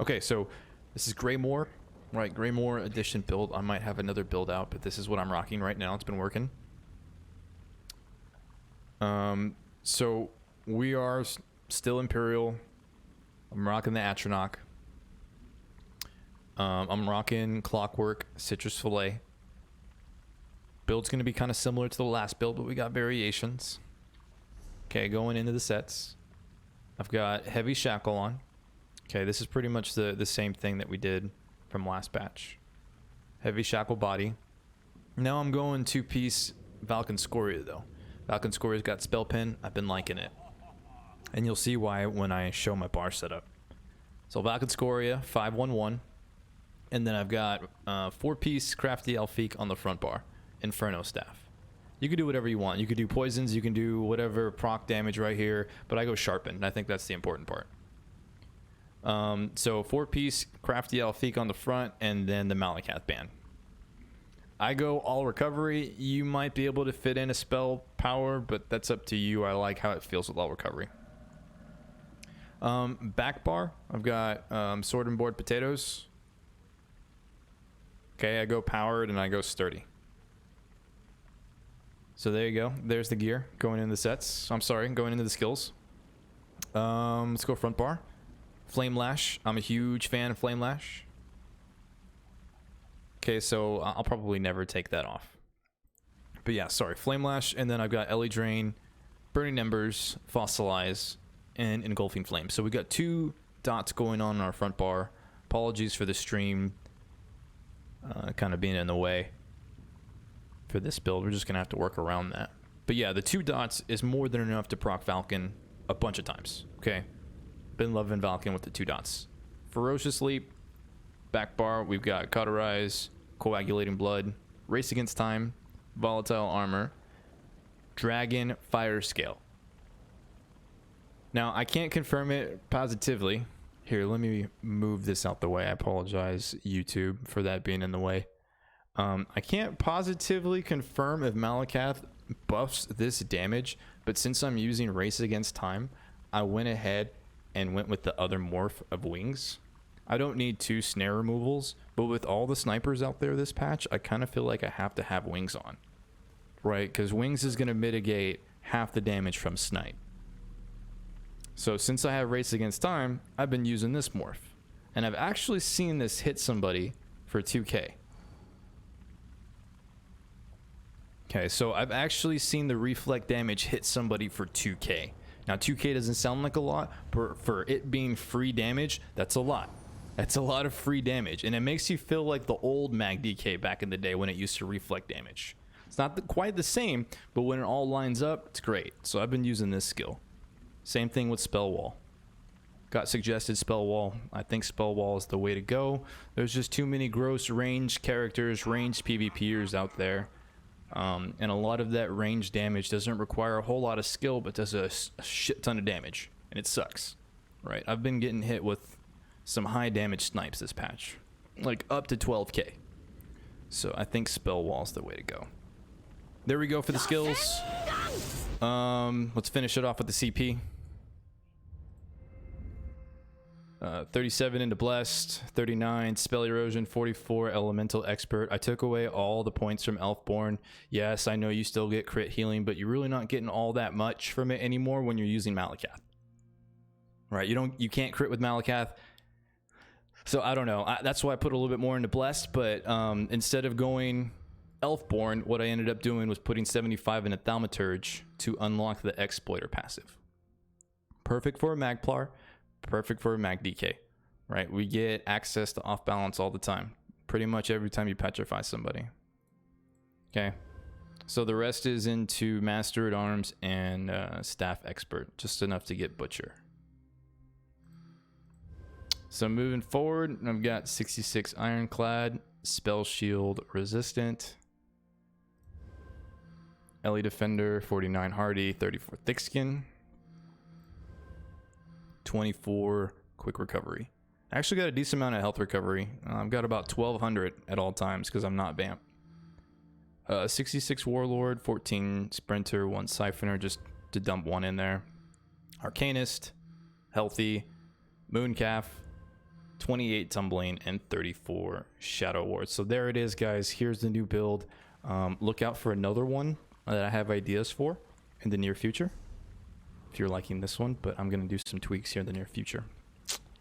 Okay, so this is Greymoor, right? Greymoor edition build. I might have another build out, but this is what I'm rocking right now. It's been working. So we are still Imperial. I'm rocking the Atronach. I'm rocking Clockwork, Citrus Fillet. Build's going to be kind of similar to the last build, but we got variations. Okay, going into the sets. I've got Heavy Shackle on. Okay, this is pretty much the same thing that we did from last batch. Heavy Shackle body. Now I'm going two-piece Valken Scoria, though. Valken Scoria's got Spell Pin. I've been liking it. And you'll see why when I show my bar setup. So Valken Scoria, 511. And then I've got four-piece Crafty Elfique on the front bar. Inferno Staff. You can do whatever you want. You can do poisons, you can do whatever proc damage right here, but I go sharpen, and I think that's the important part. So four-piece Crafty Elfique on the front, and then the Malakath band. I go all recovery. You might be able to fit in a spell power, but that's up to you. I like how it feels with all recovery. Back bar, I've got sword and board potatoes. Okay, I go powered and I go sturdy. So there you go. There's the gear going into the sets. I'm sorry, going into the skills. Let's go front bar. Flame Lash. I'm a huge fan of Flame Lash. Okay, so I'll probably never take that off. But yeah, sorry. Flame Lash, and then I've got Ellie Drain, Burning Embers, Fossilize, and Engulfing Flame. So we got two dots going on our front bar. Apologies for the stream kind of being in the way. For this build, we're just going to have to work around that. But yeah, the two dots is more than enough to proc Valken a bunch of times. Okay? Been loving Valken with the two dots. Ferocious Leap, back bar, we've got Cauterize, Coagulating Blood, Race Against Time, Volatile Armor, Dragon Fire Scale. Now, I can't confirm it positively. Here, let me move this out the way. I apologize, YouTube, for that being in the way. I can't positively confirm if Malakath buffs this damage, but since I'm using Race Against Time, I went ahead and went with the other morph of Wings. I don't need two snare removals, but with all the snipers out there this patch, I kind of feel like I have to have Wings on. Right? Because Wings is going to mitigate half the damage from snipe. So since I have Race Against Time, I've been using this morph. And I've actually seen this hit somebody for 2k. Okay, so I've actually seen the reflect damage hit somebody for 2k. Now 2k doesn't sound like a lot, but for it being free damage, that's a lot. That's a lot of free damage, and it makes you feel like the old Magicka back in the day when it used to reflect damage. It's not quite the same, but when it all lines up, it's great. So I've been using this skill. Same thing with Spell Wall. Got suggested Spell Wall. I think Spell Wall is the way to go. There's just too many gross ranged characters, ranged PvPers out there. And a lot of that range damage doesn't require a whole lot of skill, but does a shit ton of damage, and it sucks, right? I've been getting hit with some high damage snipes this patch, like up to 12k. So I think Spell Wall is the way to go. There we go for the skills. Let's finish it off with the CP. 37 into Blessed, 39 Spell Erosion, 44 Elemental Expert. I took away all the points from Elfborn. Yes, I know you still get crit healing, but you're really not getting all that much from it anymore when you're using Malakath. Right? You can't crit with Malakath. So I don't know. That's why I put a little bit more into Blessed, but instead of going Elfborn, what I ended up doing was putting 75 into Thaumaturge to unlock the Exploiter passive. Perfect for a Magplar. Perfect for a Magicka, right? We get access to off balance all the time, pretty much every time you petrify somebody. Okay, so the rest is into Master at Arms and Staff Expert, just enough to get Butcher. So moving forward, I've got 66 Ironclad, Spell Shield Resistant, Ellie Defender, 49 Hardy, 34 Thickskin, 24 Quick Recovery. I actually got a decent amount of health recovery. I've got about 1200 at all times because I'm not vamp. 66 Warlord, 14 Sprinter, 1 Siphoner, just to dump one in there. Arcanist, Healthy, Mooncalf, 28 tumbling, and 34 shadow wards. So there it is, guys. Here's the new build. Look out for another one that I have ideas for in the near future if you're liking this one, but I'm going to do some tweaks here in the near future.